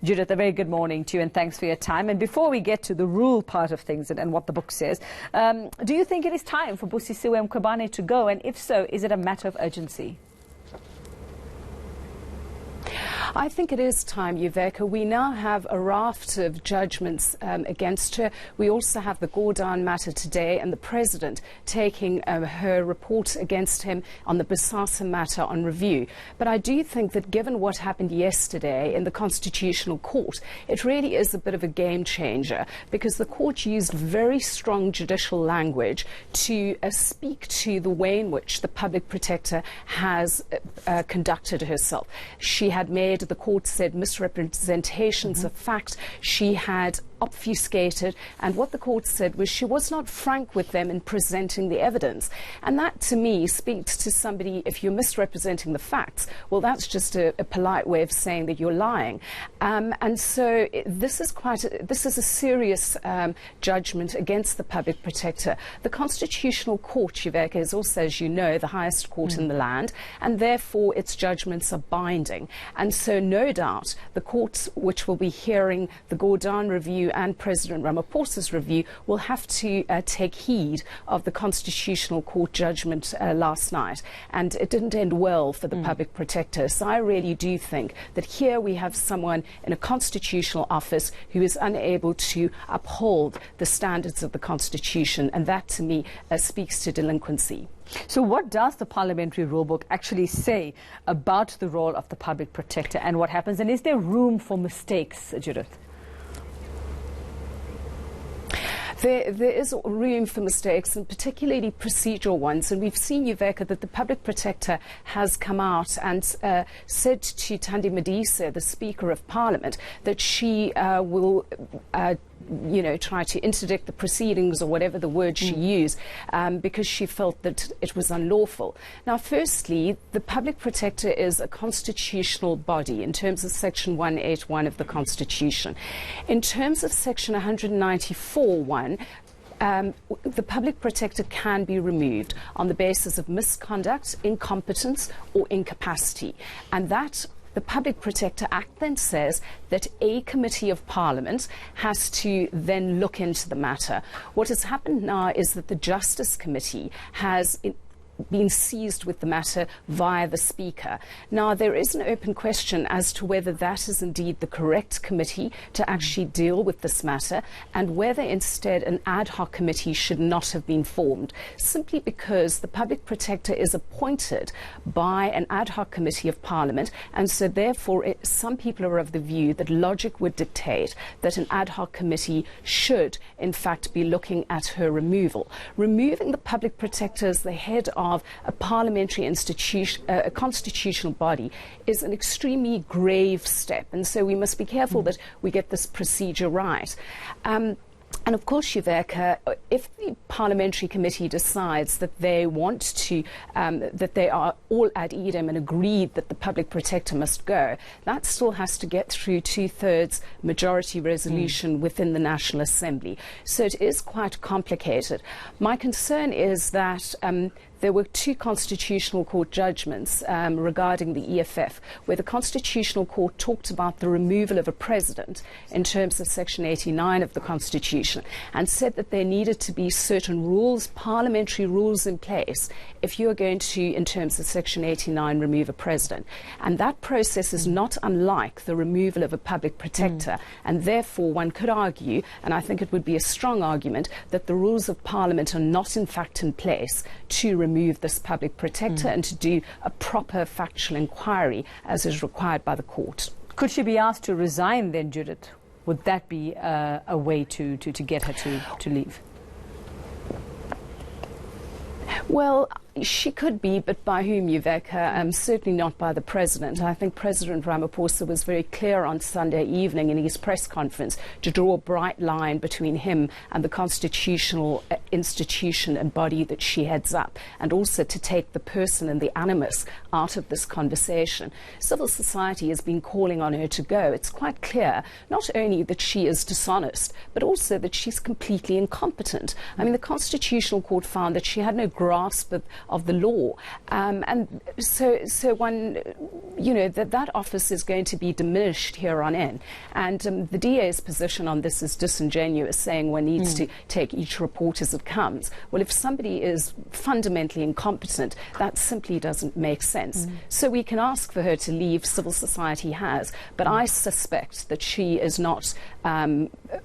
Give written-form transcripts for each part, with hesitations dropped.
Judith, a very good morning to you and thanks for your time. And before we get to the rule part of things and what the book says, do you think it is time for Busisiwe Mkhwebane to go? And if so, is it a matter of urgency? I think it is time, Yuveka. We now have a raft of judgments against her. We also have the Gordhan matter today and the President taking her report against him on the Bosasa matter on review. But I do think that given what happened yesterday in the Constitutional Court, it really is a bit of a game changer because the court used very strong judicial language to speak to the way in which the Public Protector has conducted herself. She had made, the court said, misrepresentations of fact. She had obfuscated, and what the court said was she was not frank with them in presenting the evidence. And that, to me, speaks to somebody, if you're misrepresenting the facts, well, that's just a polite way of saying that you're lying. And so this is a serious judgment against the Public Protector. The Constitutional Court, Yuveka, is also, as you know, the highest court in the land, and therefore its judgments are binding. And so no doubt the courts which will be hearing the Gordhan review and President Ramaphosa's review will have to take heed of the Constitutional Court judgment last night. And it didn't end well for the Public Protector. So I really do think that here we have someone in a constitutional office who is unable to uphold the standards of the Constitution. And that, to me, speaks to delinquency. So what does the Parliamentary Rulebook actually say about the role of the Public Protector and what happens? And is there room for mistakes, Judith? There is room for mistakes, and particularly procedural ones. And we've seen, Yuveka, that the Public Protector has come out and said to Thandi Modise, the Speaker of Parliament, that she will try to interdict the proceedings, or whatever the word she used, because she felt that it was unlawful. Now, firstly, the Public Protector is a constitutional body in terms of Section 181 of the Constitution. In terms of Section 194(1), the Public Protector can be removed on the basis of misconduct, incompetence, or incapacity. And that the Public Protector Act then says that a committee of Parliament has to then look into the matter. What has happened now is that the Justice Committee has been seized with the matter via the Speaker. Now, there is an open question as to whether that is indeed the correct committee to actually deal with this matter, and whether instead an ad hoc committee should not have been formed, simply because the Public Protector is appointed by an ad hoc committee of Parliament, and so therefore some people are of the view that logic would dictate that an ad hoc committee should in fact be looking at her removal. Removing the Public Protector as the head of a parliamentary institution, a constitutional body, is an extremely grave step, and so we must be careful that we get this procedure right. And of course, Yuveka, if the Parliamentary Committee decides that they want to, that they are all ad idem and agreed that the Public Protector must go, that still has to get through 2/3 majority resolution within the National Assembly. So it is quite complicated. My concern is that there were two Constitutional Court judgments regarding the EFF, where the Constitutional Court talked about the removal of a president in terms of Section 89 of the Constitution, and said that there needed to be certain rules, parliamentary rules in place, if you are going to, in terms of Section 89, remove a president. And that process is not unlike the removal of a Public Protector, and therefore one could argue, and I think it would be a strong argument, that the rules of Parliament are not in fact in place to remove this Public Protector and to do a proper factual inquiry as is required by the court. Could she be asked to resign then, Judith? Would that be a way to get her to leave? Well, she could be, but by whom, Yuveka? Certainly not by the President. I think President Ramaphosa was very clear on Sunday evening in his press conference to draw a bright line between him and the constitutional institution and body that she heads up, and also to take the person and the animus out of this conversation. Civil society has been calling on her to go. It's quite clear not only that she is dishonest, but also that she's completely incompetent. I mean, the Constitutional Court found that she had no grasp of the law. And so one, that office is going to be diminished here on in. And the DA's position on this is disingenuous, saying one needs to take each report as it comes. Well, if somebody is fundamentally incompetent, that simply doesn't make sense. So we can ask for her to leave, civil society has, but I suspect that she is not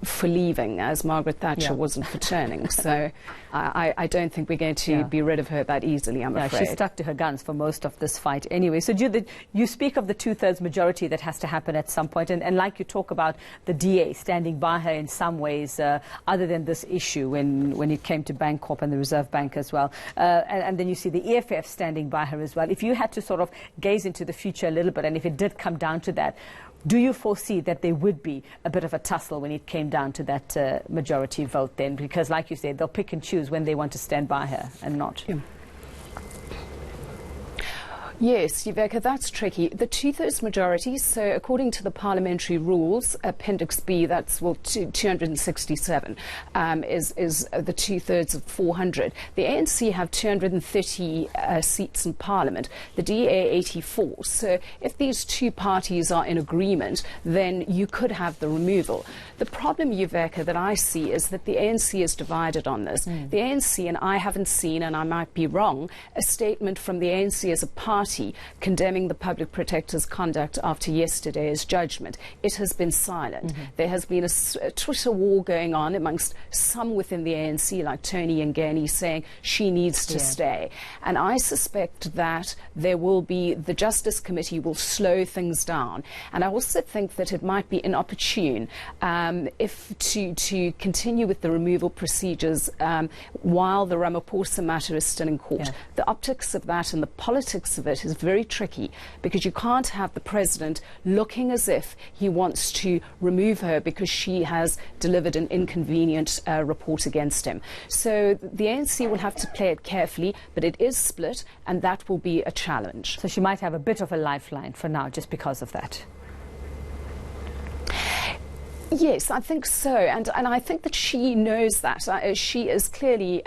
for leaving, as Margaret Thatcher wasn't for turning. So I don't think we're going to be rid of her that easily, I'm afraid. She's stuck to her guns for most of this fight anyway. So Judith, you speak of the two-thirds majority that has to happen at some point, and like you talk about the DA standing by her in some ways, other than this issue when it came to Bancorp and the Reserve Bank as well. And then you see the EFF standing by her as well. If you had to sort of gaze into the future a little bit, and if it did come down to that, do you foresee that there would be a bit of a tussle when it came down to that majority vote then? Because, like you said, they'll pick and choose when they want to stand by her and not. Yes, Yveka, that's tricky. The two-thirds majority, so according to the parliamentary rules, Appendix B, that's 267, is the two-thirds of 400. The ANC have 230 seats in Parliament, the DA 84. So if these two parties are in agreement, then you could have the removal. The problem, Yveka, that I see is that the ANC is divided on this. The ANC, and I haven't seen, and I might be wrong, a statement from the ANC as a party condemning the Public Protector's conduct after yesterday's judgment. It has been silent. There has been a Twitter war going on amongst some within the ANC, like Tony Ngeni, saying she needs to stay. And I suspect that there will be, the Justice Committee will slow things down. And I also think that it might be inopportune if to continue with the removal procedures while the Ramaphosa matter is still in court. The optics of that and the politics of it is very tricky, because you can't have the president looking as if he wants to remove her because she has delivered an inconvenient report against him. So the ANC will have to play it carefully, but it is split, and that will be a challenge. So she might have a bit of a lifeline for now just because of that. Yes, I think so, and I think that she knows that. She is clearly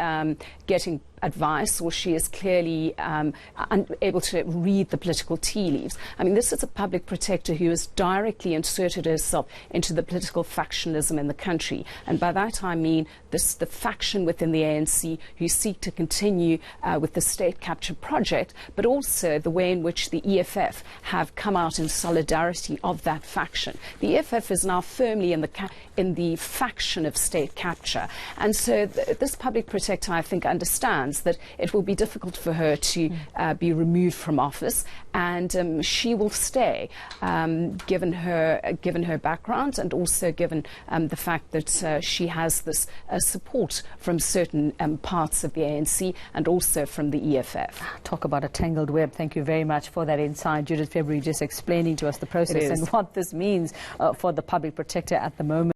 getting advice, or she is clearly unable to read the political tea leaves. I mean, this is a public protector who has directly inserted herself into the political factionalism in the country. And by that I mean the faction within the ANC who seek to continue with the state capture project, but also the way in which the EFF have come out in solidarity of that faction. The EFF is now firmly in the faction of state capture. And so this public protector, I think, understands that it will be difficult for her to be removed from office, and she will stay, given her background, and also given the fact that she has this support from certain parts of the ANC and also from the EFF. Talk about a tangled web. Thank you very much for that insight, Judith February, just explaining to us the process and what this means for the public protector at the moment.